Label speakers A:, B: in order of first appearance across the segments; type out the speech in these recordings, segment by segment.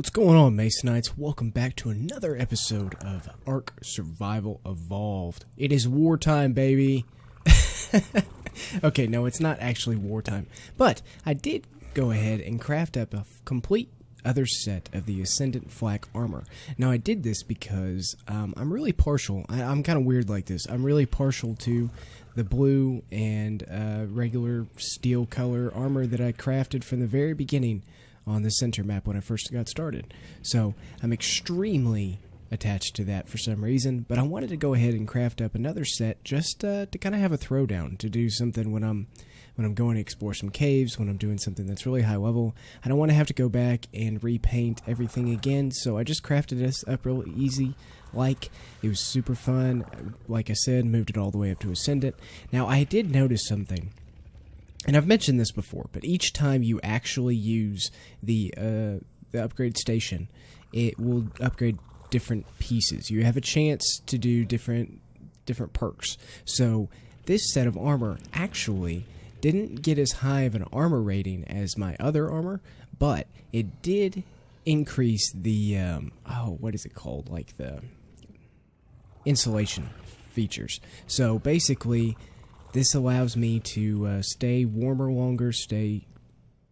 A: What's going on, Macenites? Welcome back to another episode of Ark Survival Evolved. It is wartime, baby. Okay, no, it's not actually wartime, but I did go ahead and craft up a complete other set of the Ascendant Flak armor. Now, I did this because I'm really partial. I'm kind of weird like this. I'm really partial to the blue and regular steel color armor that I crafted from the very beginning on the center map when I first got started. So I'm extremely attached to that for some reason, but I wanted to go ahead and craft up another set just to kind of have a throwdown, to do something when I'm going to explore some caves, when I'm doing something that's really high level. I don't want to have to go back and repaint everything again, so I just crafted this up real easy. It was super fun. Like I said, moved it all the way up to Ascendant. Now, I did notice something. And I've mentioned this before, but each time you actually use the upgrade station, it will upgrade different pieces. You have a chance to do different perks. So this set of armor actually didn't get as high of an armor rating as my other armor, but it did increase the what is it called? Like the insulation features. So basically, this allows me to stay warmer longer, stay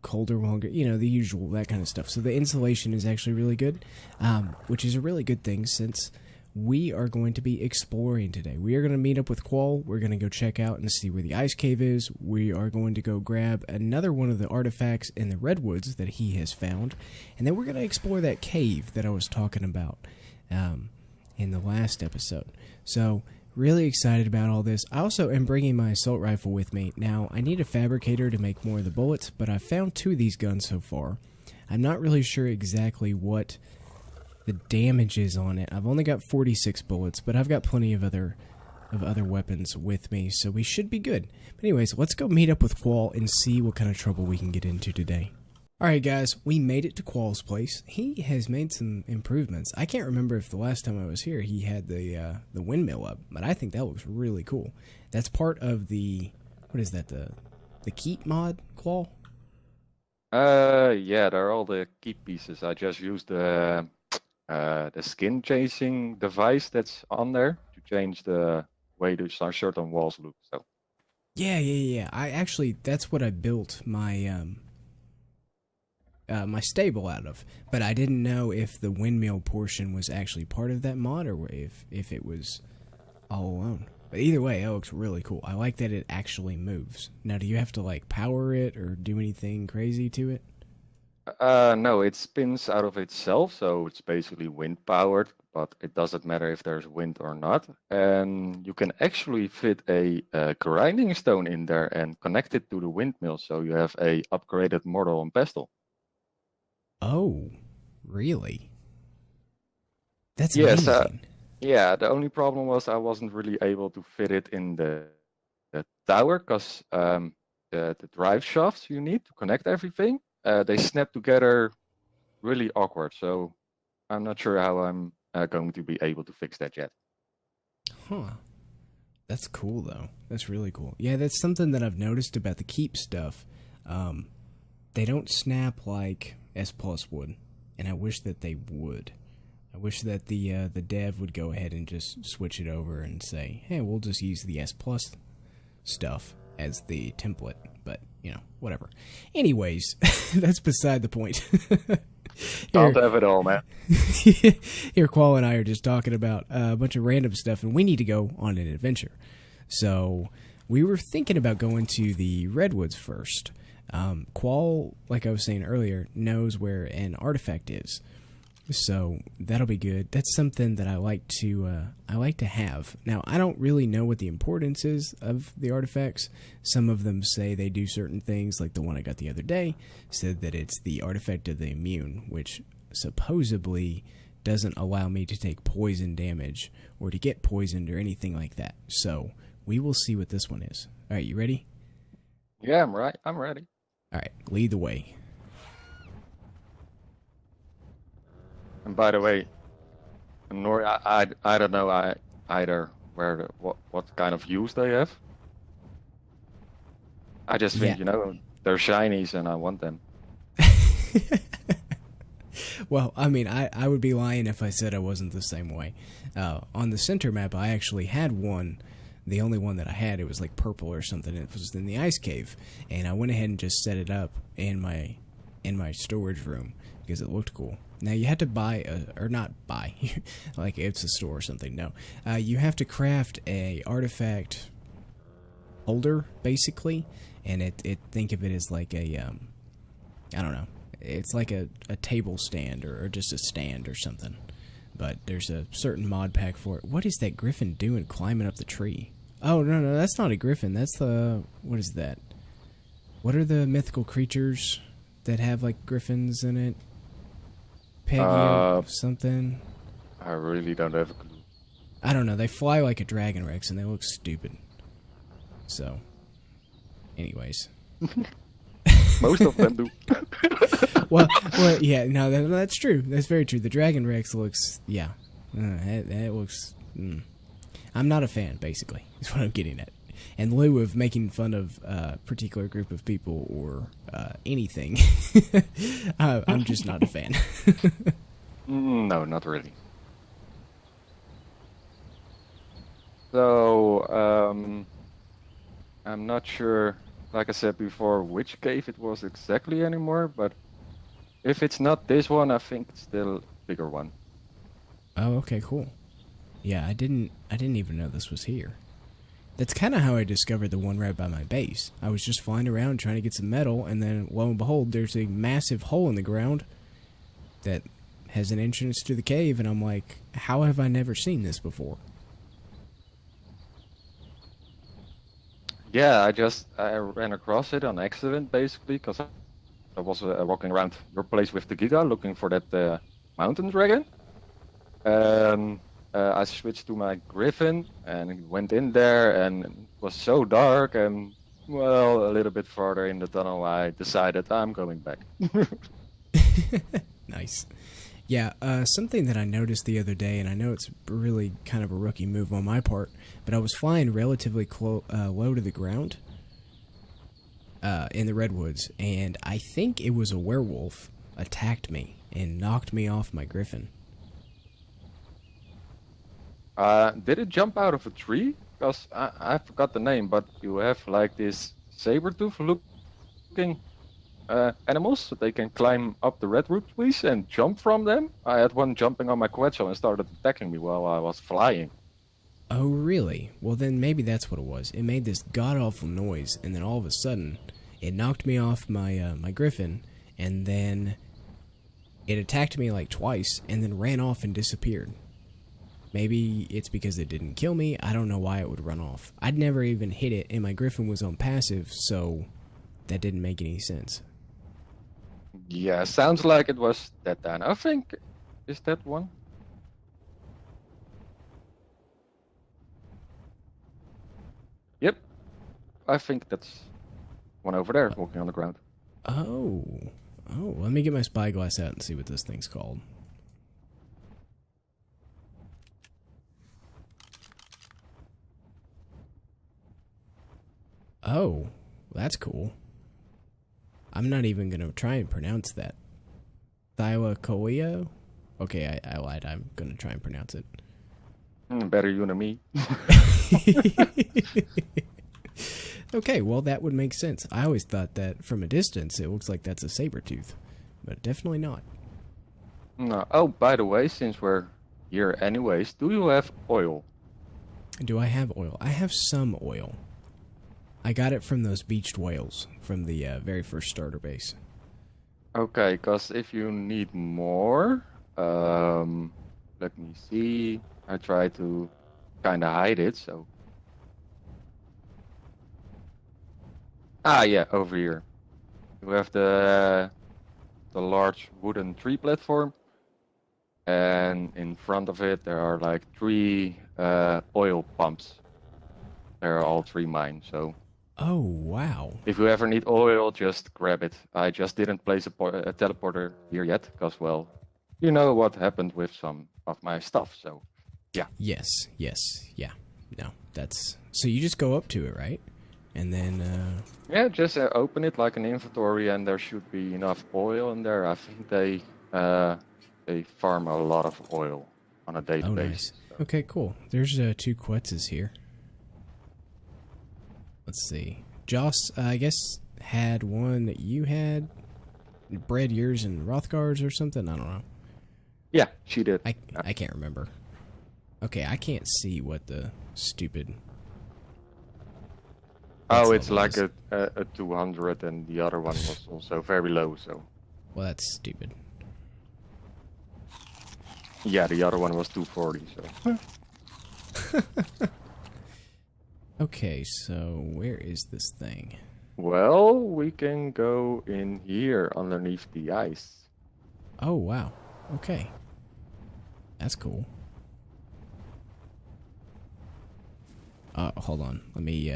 A: colder longer, you know, the usual, that kind of stuff. So the insulation is actually really good, which is a really good thing since we are going to be exploring today. We are going to meet up with Qual. We're going to go check out and see where the ice cave is. We are going to go grab another one of the artifacts in the redwoods that he has found. And then we're going to explore that cave that I was talking about in the last episode. So really excited about all this. I also am bringing my assault rifle with me. Now, I need a fabricator to make more of the bullets, but I've found 2 of these guns so far. I'm not really sure exactly what the damage is on it. I've only got 46 bullets, but I've got plenty of other weapons with me, so we should be good. But anyways, let's go meet up with Qual and see what kind of trouble we can get into today. Alright guys, we made it to Qual's place. He has made some improvements. I can't remember if the last time I was here he had the windmill up, but I think that looks really cool. That's part of the, what is that, the keep mod, Qual?
B: Yeah, they're all the keep pieces. I just used the skin changing device that's on there to change the way the certain walls look. So
A: Yeah. I actually, that's what I built my my stable out of, but I didn't know if the windmill portion was actually part of that mod or if it was all alone. But either way, it looks really cool. I like that it actually moves. Now, do you have to like power it or do anything crazy to it?
B: no, it spins out of itself, so it's basically wind powered, but it doesn't matter if there's wind or not. And you can actually fit a grinding stone in there and connect it to the windmill, so you have a upgraded mortar and pestle.
A: Oh, really? That's
B: Yes,
A: amazing.
B: yeah, the only problem was I wasn't really able to fit it in the tower because the drive shafts you need to connect everything, they snap together really awkward. So I'm not sure how I'm going to be able to fix that yet.
A: Huh. That's cool, though. That's really cool. Yeah, that's something that I've noticed about the keep stuff. They don't snap like S+ would, and I wish that they would. I wish that the dev would go ahead and just switch it over and say, hey, we'll just use the S+ stuff as the template, but, you know, whatever. Anyways, that's beside the point.
B: Can't have it all, man.
A: Here, Qual and I are just talking about a bunch of random stuff, and we need to go on an adventure. So we were thinking about going to the redwoods first. Qual, like I was saying earlier, knows where an artifact is, so that'll be good. That's something that I like to have. Now, I don't really know what the importance is of the artifacts. Some of them say they do certain things, like the one I got the other day said that it's the artifact of the immune, which supposedly doesn't allow me to take poison damage or to get poisoned or anything like that. So we will see what this one is. All right, you ready?
B: Yeah, I'm ready.
A: All right, lead the way.
B: And by the way, Nori, I don't know either where what kind of use they have. I just think, you know, they're shinies and I want them.
A: Well, I mean, I would be lying if I said I wasn't the same way. On the center map, I actually had one. The only one that I had, it was like purple or something. It was in the ice cave, and I went ahead and just set it up in my storage room because it looked cool. Now you had to buy or not buy, like it's a store or something. No, you have to craft a artifact holder basically, and it think of it as like a I don't know. It's like a table stand or just a stand or something. But there's a certain mod pack for it. What is that griffin doing climbing up the tree? Oh, no, that's not a griffin. That's the... What is that? What are the mythical creatures that have, like, griffins in it? Peggy something?
B: I really don't have a clue.
A: I don't know. They fly like a dragon rex, and they look stupid. So, anyways.
B: Most of them do.
A: well, yeah, no, that's true. That's very true. The Dragon Rex looks, yeah, it looks. I'm not a fan, basically. Is what I'm getting at. In lieu of making fun of a particular group of people or anything, I'm just not a fan.
B: No, not really. So, I'm not sure, like I said before, which cave it was exactly anymore, but if it's not this one, I think it's still a bigger one.
A: Oh, okay, cool. Yeah, I didn't even know this was here. That's kind of how I discovered the one right by my base. I was just flying around trying to get some metal, and then, lo and behold, there's a massive hole in the ground that has an entrance to the cave, and I'm like, how have I never seen this before?
B: Yeah, I ran across it on accident, basically, because I was walking around your place with the Giga looking for that mountain dragon. I switched to my Griffin and went in there, and it was so dark, and, well, a little bit farther in the tunnel, I decided I'm going back.
A: Nice. Yeah, something that I noticed the other day, and I know it's really kind of a rookie move on my part, but I was flying relatively low to the ground in the redwoods, and I think it was a werewolf attacked me and knocked me off my Griffin.
B: Did it jump out of a tree? Because I forgot the name, but you have like this saber-tooth looking animals, so they can climb up the redwood trees and jump from them. I had one jumping on my Quetzal and started attacking me while I was flying.
A: Oh, really? Well, then maybe that's what it was. It made this god-awful noise, and then all of a sudden, it knocked me off my my Griffin, and then it attacked me like twice, and then ran off and disappeared. Maybe it's because it didn't kill me. I don't know why it would run off. I'd never even hit it, and my Griffin was on passive, so that didn't make any sense.
B: Yeah, sounds like it was that then. I think, is that one? Yep, I think that's one over there walking on the ground.
A: Oh, let me get my spyglass out and see what this thing's called. Oh, that's cool. I'm not even going to try and pronounce that. Thylacoleo? Okay, I lied. I'm going to try and pronounce it.
B: Better you than me.
A: Okay, well, that would make sense. I always thought that from a distance it looks like that's a saber-tooth, but definitely not.
B: No. Oh, by the way, since we're here anyways, do you have oil?
A: Do I have oil? I have some oil. I got it from those beached whales from the very first starter base.
B: Okay, because if you need more, let me see. I try to kind of hide it, so. Yeah, over here. You have the large wooden tree platform, and in front of it there are like 3 oil pumps. They're all 3 mine, so.
A: Oh, wow.
B: If you ever need oil, just grab it. I just didn't place a teleporter here yet, because, well, you know what happened with some of my stuff, so, yeah.
A: Yes, yeah. No, that's... So you just go up to it, right? And then,
B: Yeah, just open it like an inventory, and there should be enough oil in there. I think they they farm a lot of oil on a daily
A: Oh,
B: basis.
A: nice. Okay, cool. There's 2 Quetzes here. Let's see. Joss, I guess, had one that you had. Bred yours in Rothgar's or something? I don't know.
B: Yeah, she did.
A: I can't remember. Okay, I can't see what the stupid...
B: Oh,
A: That's
B: it's
A: all it
B: like a 200, and the other one was also very low. So
A: Well, that's stupid.
B: yeah, the other one was 240. So
A: Okay, so where is this thing?
B: well, we can go in here underneath the ice.
A: Oh, wow. Okay. That's cool. Hold on. Let me,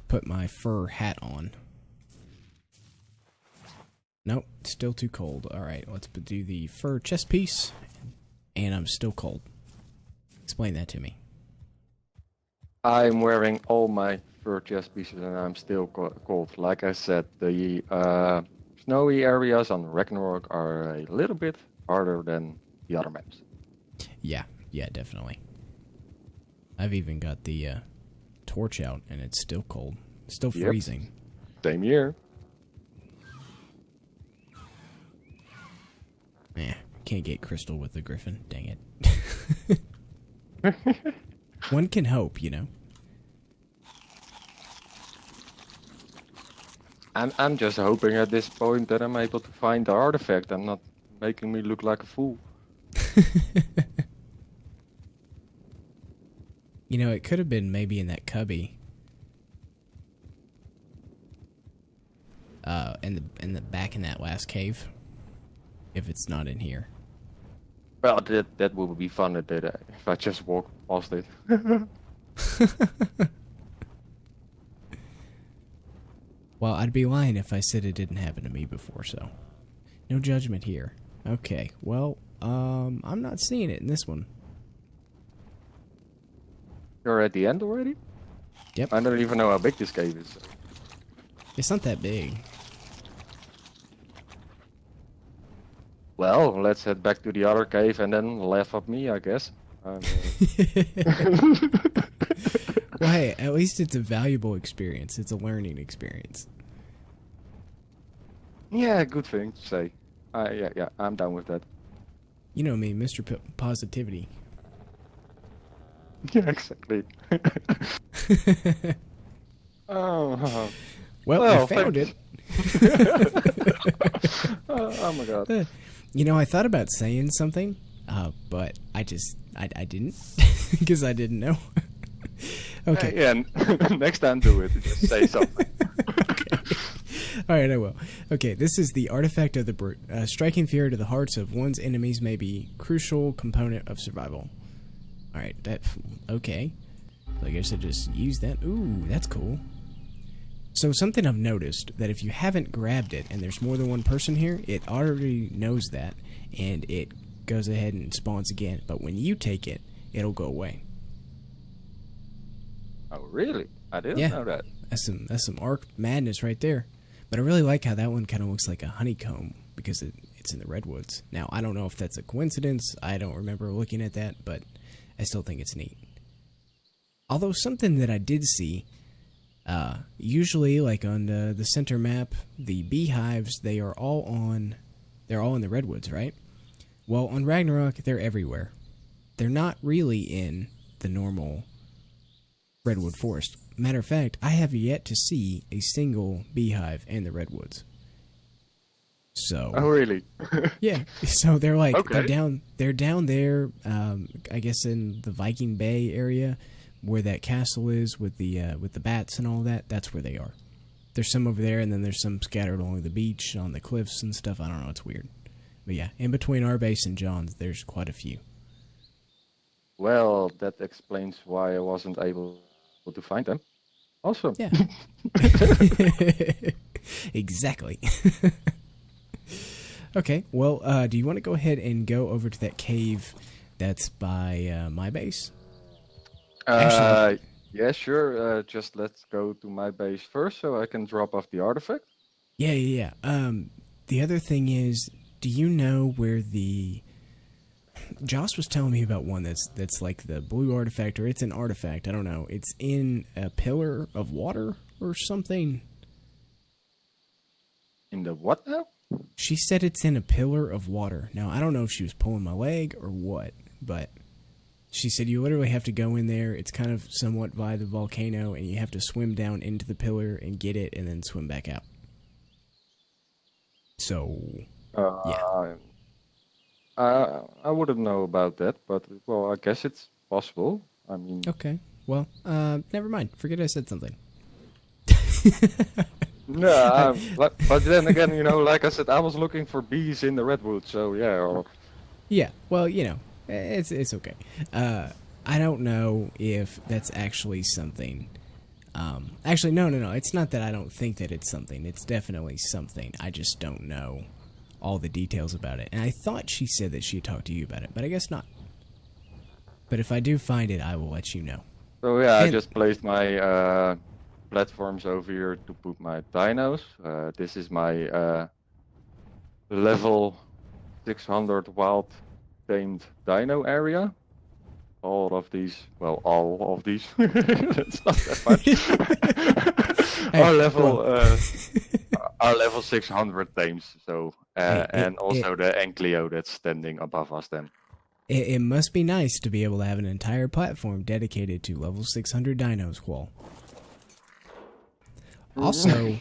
A: put my fur hat on. Nope, still too cold. Alright, let's do the fur chest piece. And I'm still cold. Explain that to me.
B: I'm wearing all my fur chest pieces, and I'm still cold. Like I said, the snowy areas on Ragnarok are a little bit harder than the other maps.
A: Yeah, definitely. I've even got the torch out, and it's still cold. Still freezing.
B: Same here.
A: Can't get crystal with the griffin. Dang it. One can hope, you know.
B: I'm just hoping at this point that I'm able to find the artifact and not making me look like a fool.
A: You know, it could have been maybe in that cubby. In the back in that last cave. If it's not in here.
B: Well, that would be fun if I just walk past it.
A: Well, I'd be lying if I said it didn't happen to me before, so no judgment here. Okay, well, I'm not seeing it in this one.
B: You're at the end already?
A: Yep.
B: I don't even know how big this cave is.
A: It's not that big.
B: Well, let's head back to the other cave and then laugh at me, I guess.
A: Well, hey, at least it's a valuable experience. It's a learning experience.
B: Yeah, good thing to say. Yeah, I'm down with that.
A: You know me, Mr. Positivity.
B: Yeah, exactly. Oh,
A: well, I found it.
B: oh my god.
A: You know, I thought about saying something, but I didn't, because I didn't know. Okay.
B: Yeah, next time do it. Just say something.
A: Okay. All right, I will. Okay, this is the artifact of the brute. Striking fear to the hearts of one's enemies may be crucial component of survival. All right, okay. So I guess I just use that. Ooh, that's cool. So something I've noticed, that if you haven't grabbed it and there's more than one person here, it already knows that, and it goes ahead and spawns again. But when you take it, it'll go away.
B: Oh, really? I didn't know that.
A: That's some Ark madness right there. But I really like how that one kind of looks like a honeycomb, because it's in the redwoods. Now, I don't know if that's a coincidence. I don't remember looking at that, but I still think it's neat. Although something that I did see... usually, like on the center map, the beehives, they're all in the redwoods, right? Well, on Ragnarok, they're everywhere. They're not really in the normal redwood forest. Matter of fact, I have yet to see a single beehive in the redwoods. So.
B: Oh, really?
A: Yeah. So they're like
B: okay.
A: they're down there. I guess in the Viking Bay area, where that castle is with the bats and all that. That's where they are. There's some over there, and then there's some scattered along the beach, on the cliffs and stuff. I don't know. It's weird. But yeah, in between our base and John's, there's quite a few.
B: Well, that explains why I wasn't able to find them. Awesome.
A: Yeah. Exactly. Okay, well, do you want to go ahead and go over to that cave that's by my base?
B: Yeah, sure. Just let's go to my base first so I can drop off the artifact.
A: Yeah. The other thing is, Do you know where the... Joss was telling me about one that's like the blue artifact, or it's an artifact, I don't know. It's in a pillar of water or something.
B: In the what now?
A: She said it's in a pillar of water. Now, I don't know if she was pulling my leg or what, but she said you literally have to go in there. It's kind of somewhat by the volcano, and you have to swim down into the pillar and get it, and then swim back out. So, yeah.
B: I wouldn't know about that, but, well, I guess it's possible. I mean...
A: Okay. Well, never mind. Forget I said something.
B: No, but then again, you know, like I said, I was looking for bees in the redwood, so yeah. Or...
A: Yeah, well, you know, it's okay. I don't know if that's actually something. Actually, no. It's not that I don't think that it's something. It's definitely something. I just don't know all the details about it. And I thought she said that she talked to you about it, but I guess not. But if I do find it, I will let you know.
B: So yeah, I just placed my platforms over here to put my dinos. This is my level 600 wild tamed dino area. All of these, it's not that much. Our level 600 tames. So and also the Enclio that's standing above us then.
A: It must be nice to be able to have an entire platform dedicated to level 600 dinos, Qual. Also,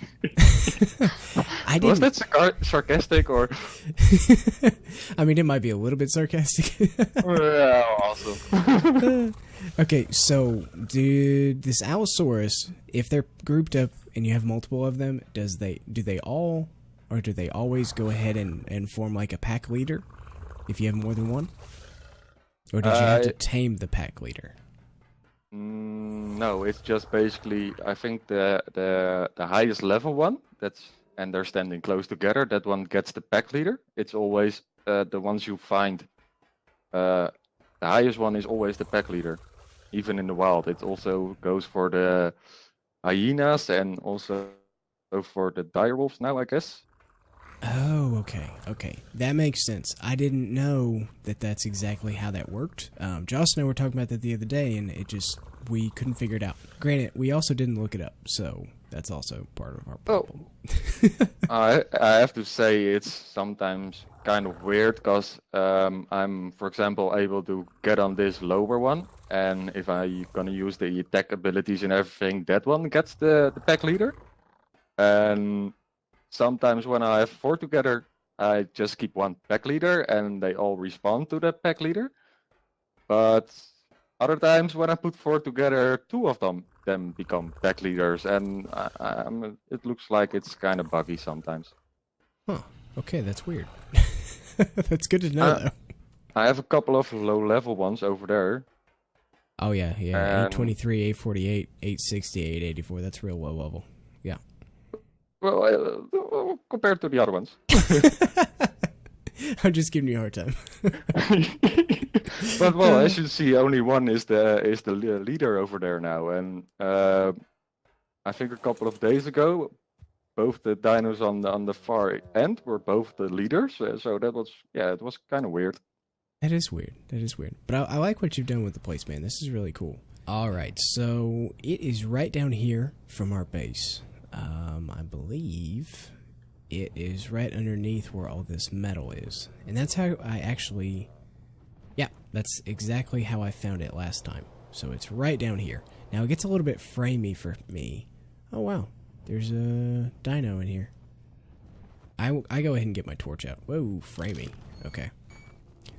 A: I didn't...
B: Was that sarcastic or?
A: I mean, it might be a little bit sarcastic.
B: Yeah, awesome.
A: Okay, so do this Allosaurus, if they're grouped up and you have multiple of them, do they always go ahead and form like a pack leader if you have more than one? Or did you have to tame the pack leader?
B: No, it's just basically, I think the highest level one, and they're standing close together, that one gets the pack leader. It's always the ones you find. The highest one is always the pack leader, even in the wild. It also goes for the hyenas and also for the direwolves now, I guess.
A: Oh, okay. That makes sense. I didn't know that that's exactly how that worked. Joss and I were talking about that the other day, and we couldn't figure it out. Granted, we also didn't look it up, so that's also part of our problem.
B: I have to say it's sometimes kind of weird, because I'm, for example, able to get on this lower one, and if I'm gonna use the attack abilities and everything, that one gets the pack leader. And sometimes when I have 4 together, I just keep one pack leader and they all respond to that pack leader. But other times when I put 4 together, 2 of them become pack leaders, and it looks like it's kind of buggy sometimes.
A: Huh. Okay, that's weird. That's good to know, though.
B: I have a couple of low-level ones over there.
A: Oh, yeah. 823, 848, 860, 884. That's real low level. Yeah.
B: Well, compared to the other ones.
A: I'm just giving you a hard time.
B: But well, as you see, only one is the leader over there now, and I think a couple of days ago, both the dinos on the far end were both the leaders. So that was it was kind of weird.
A: That is weird. But I like what you've done with the place, man. This is really cool. All right, so it is right down here from our base. I believe it is right underneath where all this metal is. And that's how I actually... Yeah, that's exactly how I found it last time. So it's right down here. Now it gets a little bit framey for me. Oh, wow. There's a dino in here. I go ahead and get my torch out. Whoa, framey. Okay.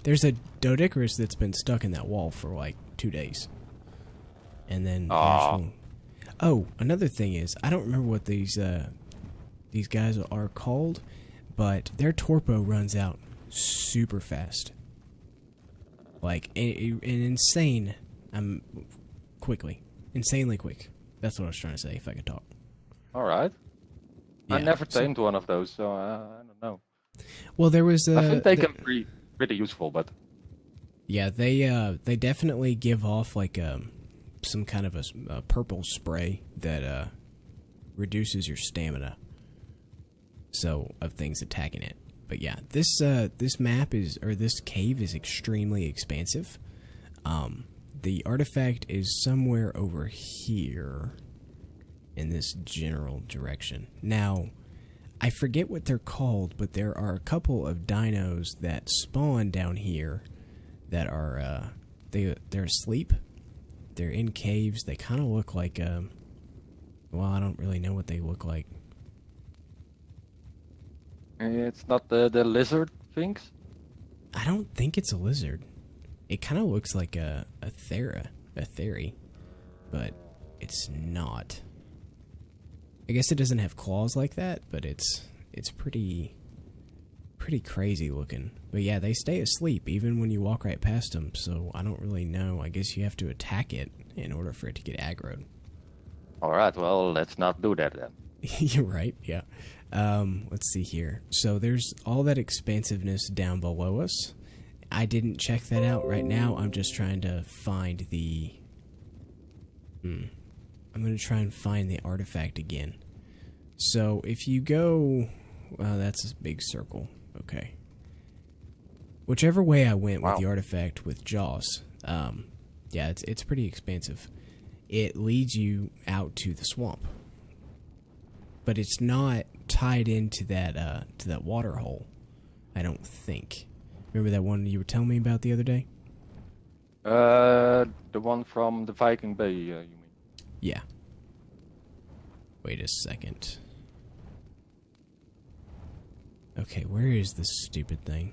A: There's a Doedicurus that's been stuck in that wall for like 2 days. And then... Oh, another thing is, I don't remember what these guys are called, but their torpo runs out super fast. Like, insanely quick. That's what I was trying to say, if I could talk.
B: Alright.
A: Yeah,
B: I never tamed one of those, so I don't know.
A: Well, there was...
B: I think they can be pretty useful, but...
A: Yeah, they definitely give off, like, some kind of a purple spray that reduces your stamina. So, of things attacking it. But yeah, this map is, or this cave is extremely expansive. The artifact is somewhere over here in this general direction. Now, I forget what they're called, but there are a couple of dinos that spawn down here that are they're asleep. They're in caves. They kind of look like well, I don't really know what they look like.
B: It's not the lizard things?
A: I don't think it's a lizard. It kind of looks like a theory, but it's not. I guess it doesn't have claws like that, but it's pretty crazy looking. But yeah, they stay asleep even when you walk right past them, so I don't really know. I guess you have to attack it in order for it to get aggroed.
B: Alright, well, let's not do that then.
A: You're right, yeah. Let's see here. So there's all that expansiveness down below us. I didn't check that out right now. I'm just trying to find the... I'm going to try and find the artifact again. So if you go... Well, that's a big circle. Okay. Whichever way I went with the artifact with Jaws, yeah, it's pretty expansive. It leads you out to the swamp. But it's not tied into that water hole, I don't think. Remember that one you were telling me about the other day?
B: The one from the Viking Bay, you mean?
A: Yeah. Wait a second. Okay, where is this stupid thing?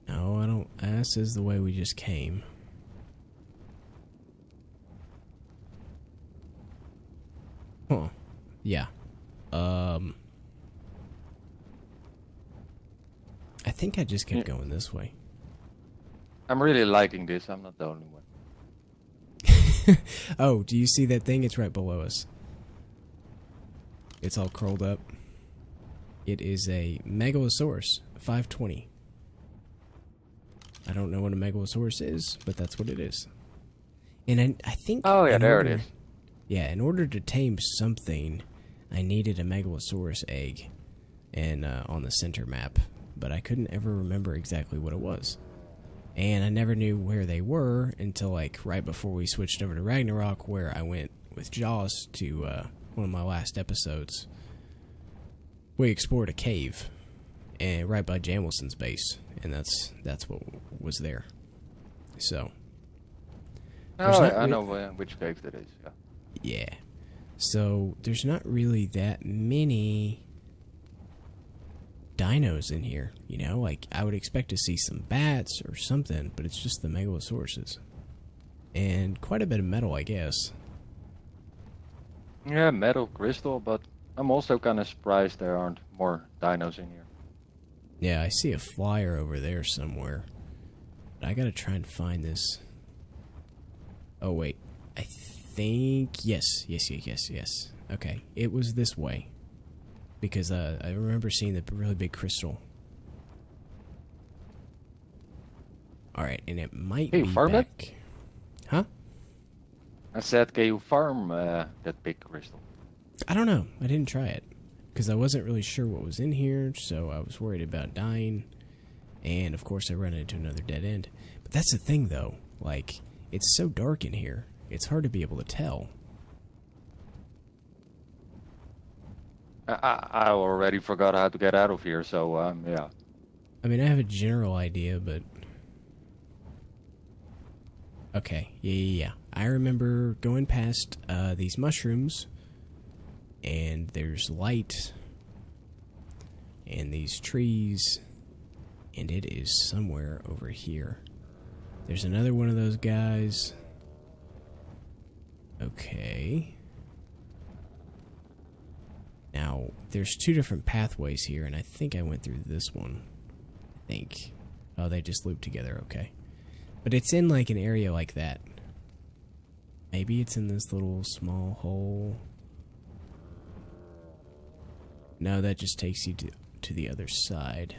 A: No, I don't... This is the way we just came. Huh. Yeah. I think I just kept going this way.
B: I'm really liking this. I'm not the only one.
A: Oh, do you see that thing? It's right below us. It's all curled up. It is a Megalosaurus 520. I don't know what a Megalosaurus is, but that's what it is. And I think...
B: Oh, yeah, there it is.
A: Yeah, in order to tame something, I needed a Megalosaurus egg and on the center map, but I couldn't ever remember exactly what it was. And I never knew where they were until like right before we switched over to Ragnarok, where I went with Jaws to one of my last episodes. We explored a cave and right by Jamilson's base, and that's what was there. So.
B: Oh, I know which cave that is. Yeah.
A: Yeah. So there's not really that many dinos in here, you know? Like, I would expect to see some bats or something, but it's just the Megalosauruses. And quite a bit of metal, I guess.
B: Yeah, metal, crystal, but I'm also kind of surprised there aren't more dinos in here.
A: Yeah, I see a flyer over there somewhere. But I gotta try and find this. Oh, wait. I think... Yes. Okay, it was this way. Because I remember seeing the really big crystal. Alright, and it might be
B: farm
A: back...
B: it?
A: Huh?
B: I said, can you farm that big crystal?
A: I don't know. I didn't try it. Because I wasn't really sure what was in here, so I was worried about dying. And, of course, I ran into another dead end. But that's the thing, though. Like, it's so dark in here, it's hard to be able to tell.
B: I already forgot how to get out of here, so, yeah.
A: I mean, I have a general idea, but... Okay, yeah. I remember going past these mushrooms, and there's light, and these trees, and it is somewhere over here. There's another one of those guys. Okay. Now, there's two different pathways here, and I think I went through this one. I think. Oh, they just loop together, okay. But it's in, like, an area like that. Maybe it's in this little small hole. No, that just takes you to the other side.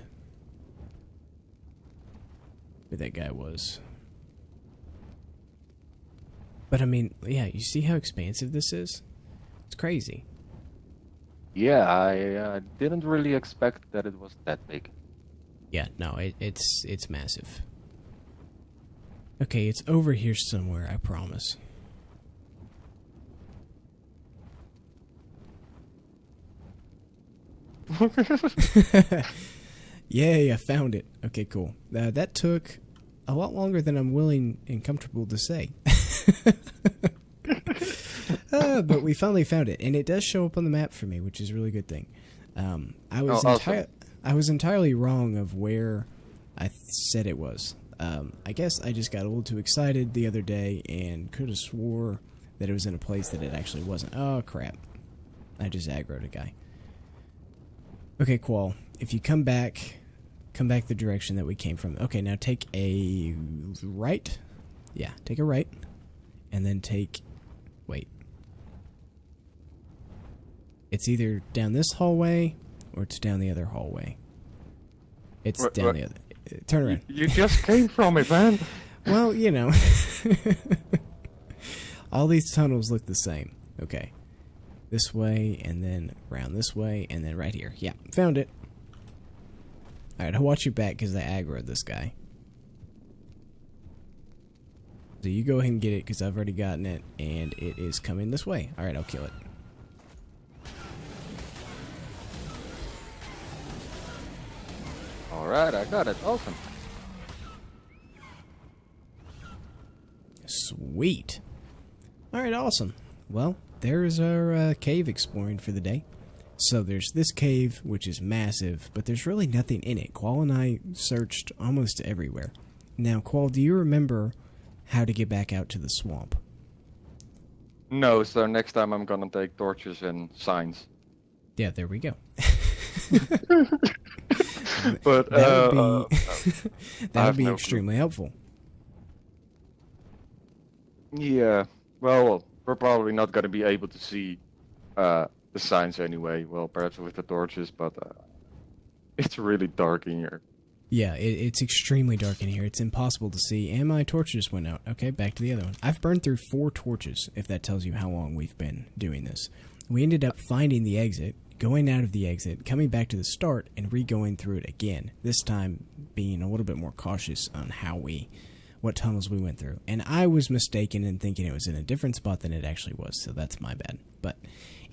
A: Where that guy was. But, I mean, yeah, you see how expansive this is? It's crazy.
B: Yeah, I didn't really expect that it was that big.
A: Yeah, no, it's massive. Okay, it's over here somewhere, I promise. Yay, I found it. Okay, cool. That took a lot longer than I'm willing and comfortable to say. But we finally found it, and it does show up on the map for me, which is a really good thing. I was entirely wrong of where I said it was. I guess I just got a little too excited the other day and could have swore that it was in a place that it actually wasn't. Oh, crap. I just aggroed a guy. Okay, Qual, if you come back the direction that we came from. Okay, now take a right. Yeah, take a right. And then take... Wait. It's either down this hallway or it's down the other hallway. It's down the other... Turn around.
B: You just came from it, man.
A: Well, you know. All these tunnels look the same. Okay. This way, and then around this way, and then right here. Yeah, found it. Alright, I'll watch you back because I aggroed this guy. So you go ahead and get it because I've already gotten it, and it is coming this way. Alright, I'll kill it.
B: Alright, I got it. Awesome.
A: Sweet. Alright, awesome. Well, there's our cave exploring for the day. So there's this cave, which is massive, but there's really nothing in it. Qual and I searched almost everywhere. Now, Qual, do you remember how to get back out to the swamp?
B: No, so next time I'm gonna take torches and signs.
A: Yeah, there we go.
B: But
A: that would be extremely helpful.
B: Yeah, well, we're probably not gonna be able to see the signs anyway. Well, perhaps with the torches, but it's really dark in here.
A: Yeah, it's extremely dark in here. It's impossible to see, and my torch just went out. Okay, back to the other one. I've burned through 4 torches, if that tells you how long we've been doing this. We ended up finding the exit, going out of the exit, coming back to the start, and re-going through it again. This time being a little bit more cautious on what tunnels we went through. And I was mistaken in thinking it was in a different spot than it actually was, so that's my bad. But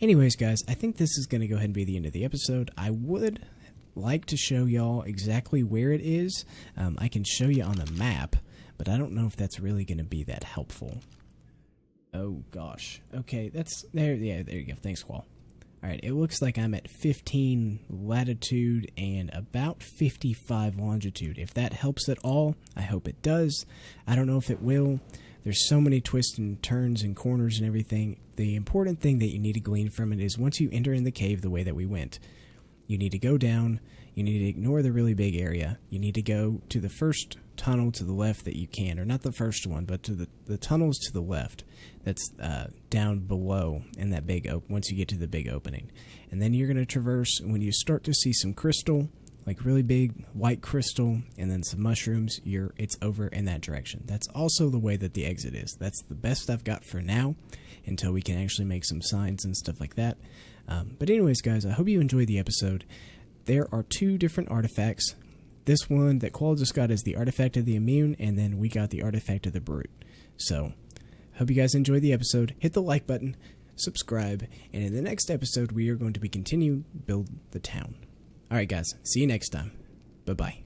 A: anyways, guys, I think this is going to go ahead and be the end of the episode. I would like to show y'all exactly where it is. I can show you on the map, but I don't know if that's really going to be that helpful. Oh, gosh. Okay, that's... there. Yeah, there you go. Thanks, Qual. Alright, it looks like I'm at 15 latitude and about 55 longitude. If that helps at all, I hope it does. I don't know if it will. There's so many twists and turns and corners and everything. The important thing that you need to glean from it is once you enter in the cave the way that we went, you need to go down, you need to ignore the really big area, you need to go to the first tunnel to the left that you can, or not the first one, but to the tunnels to the left that's down below in that once you get to the big opening. And then you're going to traverse, when you start to see some crystal, like really big white crystal, and then some mushrooms, it's over in that direction. That's also the way that the exit is. That's the best I've got for now, until we can actually make some signs and stuff like that. But anyways, guys, I hope you enjoyed the episode. There are 2 different artifacts. This one that Qual just got is the artifact of the immune, and then we got the artifact of the brute. So, hope you guys enjoyed the episode. Hit the like button, subscribe, and in the next episode we are going to be continuing build the town. Alright guys, see you next time. Bye-bye.